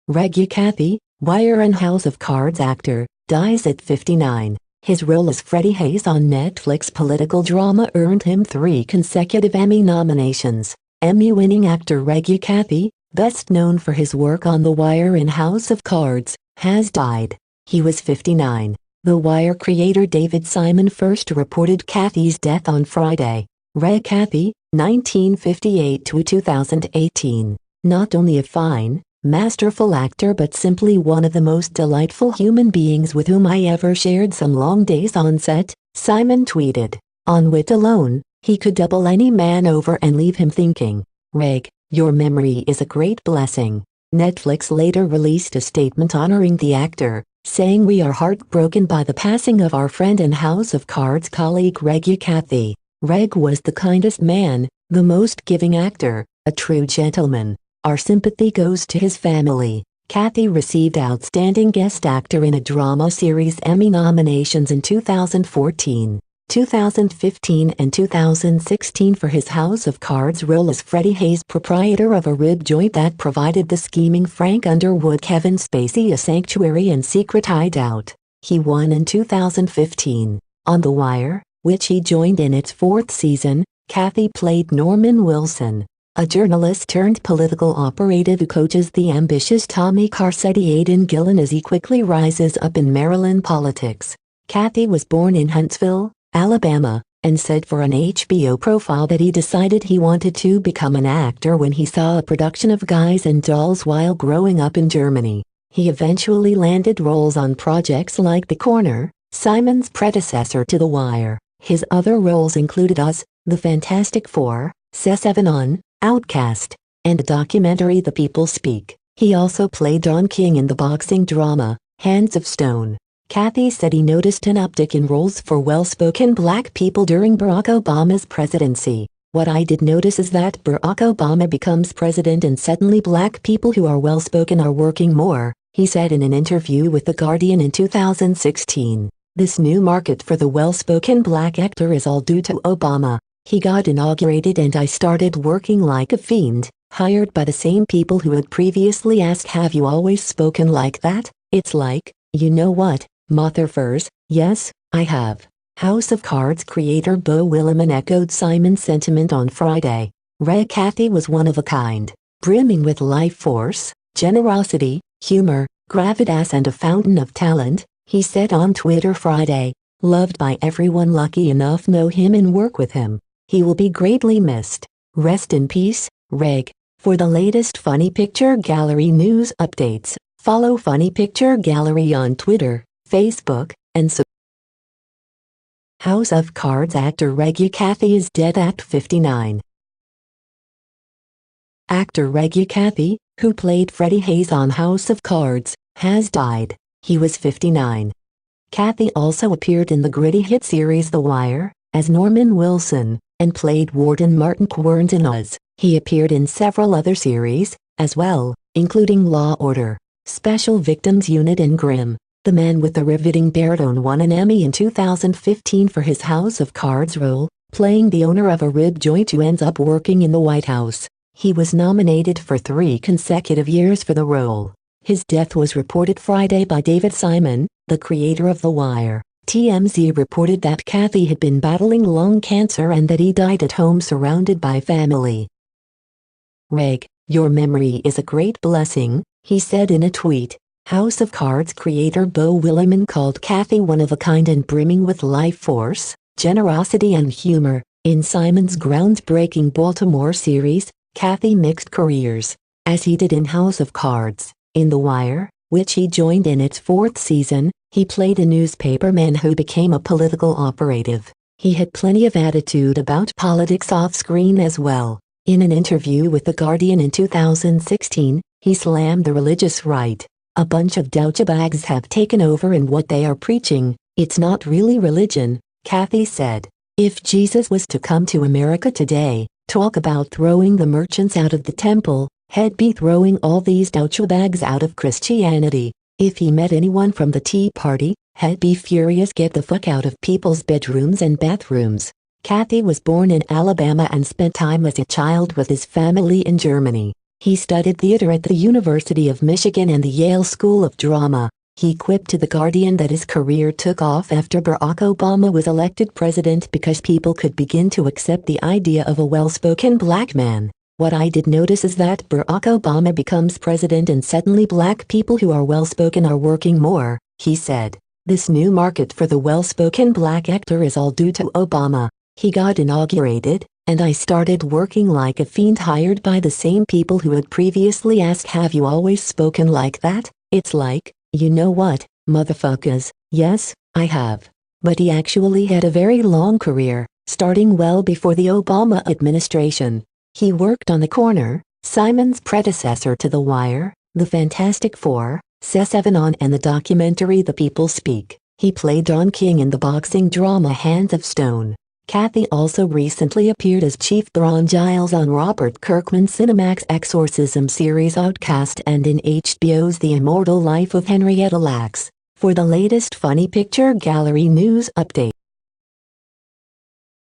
Reg E. Cathey, Wire and House of Cards actor, dies at 59. His role as Freddy Hayes on Netflix political drama earned him 3 consecutive Emmy nominations. Emmy-winning actor Reg E. Cathey, best known for his work on The Wire and House of Cards, has died. He was 59. The Wire creator David Simon first reported Cathey's death on Friday. Reg Cathey, 1958 to 2018. Not only a fine, masterful actor but simply one of the most delightful human beings with whom I ever shared some long days on set, Simon tweeted. On wit alone, he could double any man over and leave him thinking. Reg, your memory is a great blessing. Netflix later released a statement honoring the actor, saying we are heartbroken by the passing of our friend and House of Cards colleague Reg E. Cathey. Reg was the kindest man, the most giving actor, a true gentleman. Our sympathy goes to his family. Cathey received Outstanding Guest Actor in a Drama Series Emmy nominations in 2014, 2015 and 2016 for his House of Cards role as Freddy Hayes, proprietor of a rib joint that provided the scheming Frank Underwood Kevin Spacey a sanctuary and secret hideout. He won in 2015. On The Wire, which he joined in its 4th season, Cathey played Norman Wilson, a journalist turned political operative who coaches the ambitious Tommy Carcetti Aidan Gillen as he quickly rises up in Maryland politics. Cathey was born in Huntsville, Alabama, and said for an HBO profile that he decided he wanted to become an actor when he saw a production of Guys and Dolls while growing up in Germany. He eventually landed roles on projects like The Corner, Simon's predecessor to The Wire. His other roles included Us, The Fantastic Four, Seven On, Outcast, and the documentary The People Speak. He also played Don King in the boxing drama, Hands of Stone. Cathey said he noticed an uptick in roles for well-spoken black people during Barack Obama's presidency. What I did notice is that Barack Obama becomes president and suddenly black people who are well-spoken are working more, he said in an interview with The Guardian in 2016. This new market for the well-spoken black actor is all due to Obama. He got inaugurated and I started working like a fiend, hired by the same people who had previously asked, have you always spoken like that? It's like, you know what, Motherfers, yes, I have. House of Cards creator Beau Willimon echoed Simon's sentiment on Friday. Reg Cathey was one of a kind, brimming with life force, generosity, humor, gravitas and a fountain of talent, he said on Twitter Friday. Loved by everyone lucky enough know him and work with him. He will be greatly missed. Rest in peace, Reg. For the latest Funny Picture Gallery news updates, follow Funny Picture Gallery on Twitter, Facebook, and House of Cards actor Reg E. Cathey is dead at 59. Actor Reg E. Cathey, who played Freddy Hayes on House of Cards, has died. He was 59. Cathey also appeared in the gritty hit series The Wire, as Norman Wilson, and played warden Martin Querns in Us. He appeared in several other series, as well, including Law Order, Special Victims Unit and Grimm. The man with the riveting baritone won an Emmy in 2015 for his House of Cards role, playing the owner of a rib joint who ends up working in the White House. He was nominated for 3 consecutive years for the role. His death was reported Friday by David Simon, the creator of The Wire. TMZ reported that Cathey had been battling lung cancer and that he died at home surrounded by family. Reg, your memory is a great blessing, he said in a tweet. House of Cards creator Beau Willimon called Cathey one of a kind and brimming with life force, generosity and humor. In Simon's groundbreaking Baltimore series, Cathey mixed careers, as he did in House of Cards. In The Wire, which he joined in its 4th season, he played a newspaperman who became a political operative. He had plenty of attitude about politics off-screen as well. In an interview with The Guardian in 2016, he slammed the religious right. A bunch of douchebags have taken over and what they are preaching, it's not really religion, Cathey said. If Jesus was to come to America today, talk about throwing the merchants out of the temple, he'd be throwing all these douchebags out of Christianity. If he met anyone from the Tea Party, he'd be furious, get the fuck out of people's bedrooms and bathrooms. Cathey was born in Alabama and spent time as a child with his family in Germany. He studied theater at the University of Michigan and the Yale School of Drama. He quipped to The Guardian that his career took off after Barack Obama was elected president because people could begin to accept the idea of a well-spoken black man. What I did notice is that Barack Obama becomes president and suddenly black people who are well-spoken are working more, he said. This new market for the well-spoken black actor is all due to Obama. He got inaugurated, and I started working like a fiend hired by the same people who had previously asked, have you always spoken like that? It's like, you know what, motherfuckers, yes, I have. But he actually had a very long career, starting well before the Obama administration. He worked on The Corner, Simon's predecessor to The Wire, The Fantastic Four, Seven On, and the documentary The People Speak. He played Don King in the boxing drama Hands of Stone. Cathey also recently appeared as Chief Thrawn Giles on Robert Kirkman's Cinemax Exorcism series Outcast and in HBO's The Immortal Life of Henrietta Lacks. For the latest Funny Picture Gallery news update.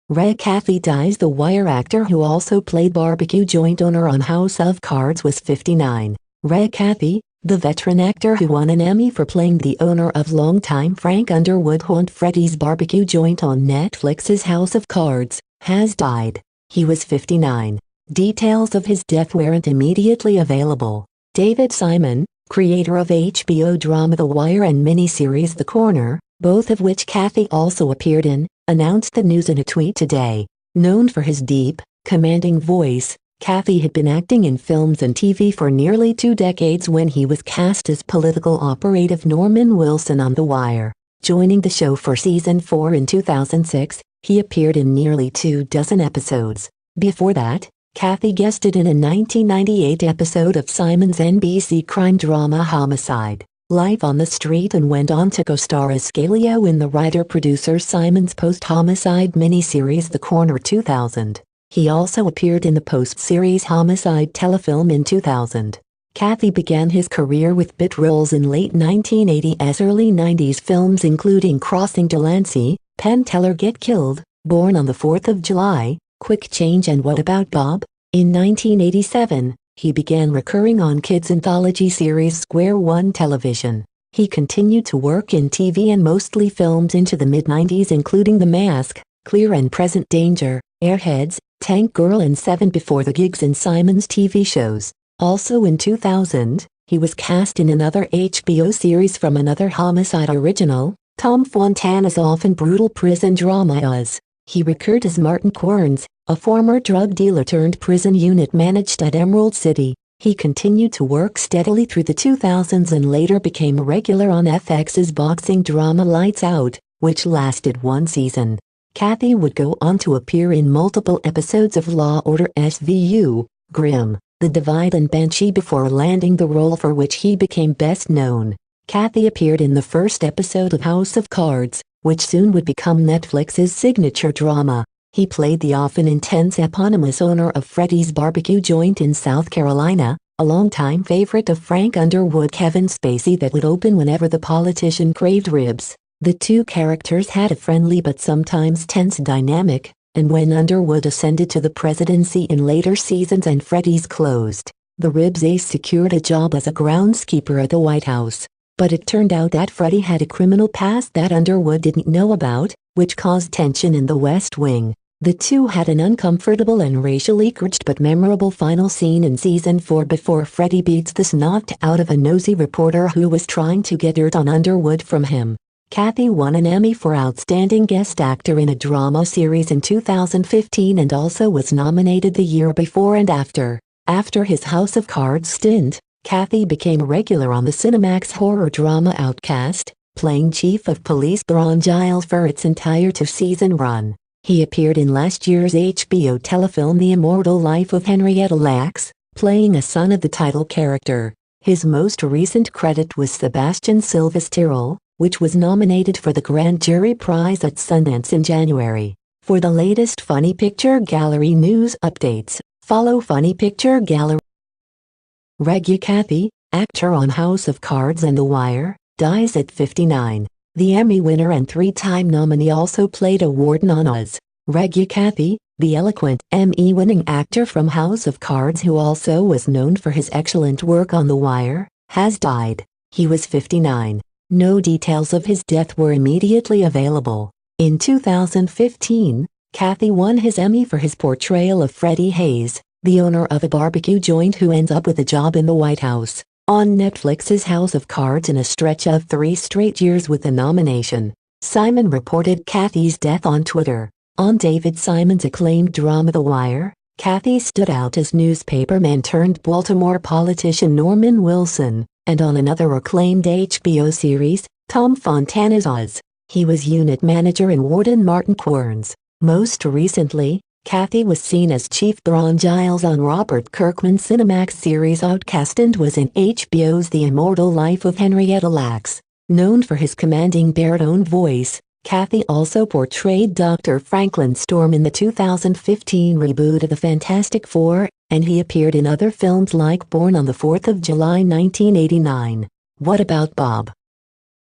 Reg Cathey dies. The Wire actor who also played barbecue joint owner on House of Cards was 59. Reg Cathey, the veteran actor who won an Emmy for playing the owner of longtime Frank Underwood haunt Freddy's barbecue joint on Netflix's House of Cards, has died. He was 59. Details of his death weren't immediately available. David Simon, creator of HBO drama The Wire and miniseries The Corner, both of which Cathey also appeared in, announced the news in a tweet today. Known for his deep, commanding voice, Cathey had been acting in films and TV for nearly 2 decades when he was cast as political operative Norman Wilson on The Wire. Joining the show for season 4 in 2006, he appeared in nearly 24 episodes. Before that, Cathey guested in a 1998 episode of Simon's NBC crime drama Homicide, Life on the Street, and went on to co-star as Scalio in the writer-producer Simon's post-homicide miniseries The Corner 2000. He also appeared in the post-series Homicide telefilm in 2000. Cathey began his career with bit roles in late 1980s early 90s films including Crossing Delancey, Penn Teller Get Killed, Born on the 4th of July, Quick Change, and What About Bob? In 1987, he began recurring on kids' anthology series Square One Television. He continued to work in TV and mostly films into the mid-90s including The Mask, Clear and Present Danger, Airheads, Tank Girl, and 7 before the gigs in Simon's TV shows. Also in 2000, he was cast in another HBO series from another Homicide original, Tom Fontana's often brutal prison drama Us. He recurred as Martin Querns, a former drug dealer turned prison unit managed at Emerald City. He continued to work steadily through the 2000s and later became a regular on FX's boxing drama Lights Out, which lasted 1 season. Cathey would go on to appear in multiple episodes of Law Order SVU, Grimm, The Divide, and Banshee before landing the role for which he became best known. Cathey appeared in the first episode of House of Cards, which soon would become Netflix's signature drama. He played the often intense eponymous owner of Freddy's barbecue joint in South Carolina, a longtime favorite of Frank Underwood Kevin Spacey that would open whenever the politician craved ribs. The two characters had a friendly but sometimes tense dynamic, and when Underwood ascended to the presidency in later seasons and Freddy's closed, the Ribs ace secured a job as a groundskeeper at the White House. But it turned out that Freddy had a criminal past that Underwood didn't know about, which caused tension in the West Wing. The two had an uncomfortable and racially charged but memorable final scene in season 4 before Freddy beats the snot out of a nosy reporter who was trying to get dirt on Underwood from him. Cathey won an Emmy for Outstanding Guest Actor in a Drama Series in 2015 and also was nominated the year before and after. After his House of Cards stint, Cathey became a regular on the Cinemax horror drama Outcast, playing Chief of Police Thrawn Giles for its entire 2-season run. He appeared in last year's HBO telefilm The Immortal Life of Henrietta Lacks, playing a son of the title character. His most recent credit was Sebastian Silva's Tyrrell, which was nominated for the Grand Jury Prize at Sundance in January. For the latest Funny Picture Gallery news updates, follow Funny Picture Gallery. Reg E. Cathey, actor on House of Cards and The Wire, dies at 59. The Emmy winner and 3-time nominee also played a warden on Us. Reg E. Cathey, The eloquent Emmy-winning actor from House of Cards, who also was known for his excellent work on The Wire, has died. He was 59. No details of his death were immediately available. In 2015, Cathey won his Emmy for his portrayal of Freddy Hayes, the owner of a barbecue joint who ends up with a job in the White House, on Netflix's House of Cards in a stretch of 3 straight years with a nomination. Simon reported Cathey's death on Twitter. On David Simon's acclaimed drama The Wire, Cathey stood out as newspaperman turned Baltimore politician Norman Wilson, and on another acclaimed HBO series, Tom Fontana's Oz, he was unit manager in Warden Martin Querns. Most recently, Cathey was seen as Chief Thrawn Giles on Robert Kirkman's Cinemax series Outcast and was in HBO's The Immortal Life of Henrietta Lacks. Known for his commanding baritone voice, Cathey also portrayed Dr. Franklin Storm in the 2015 reboot of The Fantastic Four, and he appeared in other films like Born on the 4th of July 1989. What About Bob?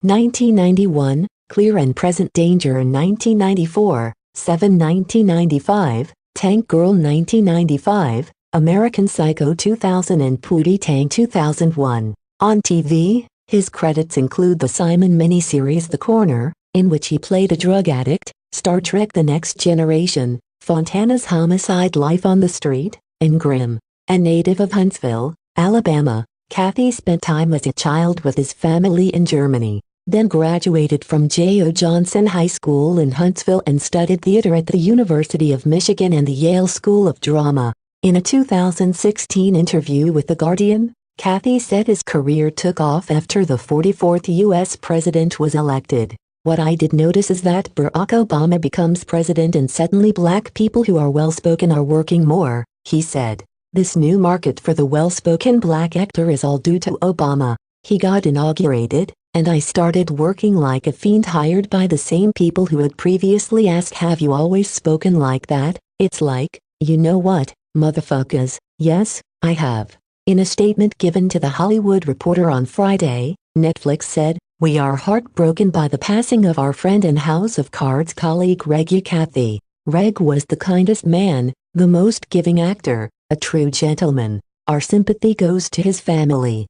1991, Clear and Present Danger in 1994, 7 1995, Tank Girl 1995, American Psycho 2000 and Pootie Tang 2001. On TV, his credits include the Simon miniseries The Corner, in which he played a drug addict, Star Trek The Next Generation, Fontana's Homicide: Life on the Street, and Grimm. A native of Huntsville, Alabama, Cathey spent time as a child with his family in Germany, then graduated from J.O. Johnson High School in Huntsville and studied theater at the University of Michigan and the Yale School of Drama. In a 2016 interview with The Guardian, Cathey said his career took off after the 44th U.S. president was elected. What I did notice is that Barack Obama becomes president and suddenly black people who are well-spoken are working more, he said. This new market for the well-spoken black actor is all due to Obama. He got inaugurated, and I started working like a fiend, hired by the same people who had previously asked, have you always spoken like that? It's like, you know what, motherfuckers, yes, I have. In a statement given to The Hollywood Reporter on Friday, Netflix said, we are heartbroken by the passing of our friend and House of Cards colleague Reg E. Cathey. Reg was the kindest man, the most giving actor, a true gentleman. Our sympathy goes to his family.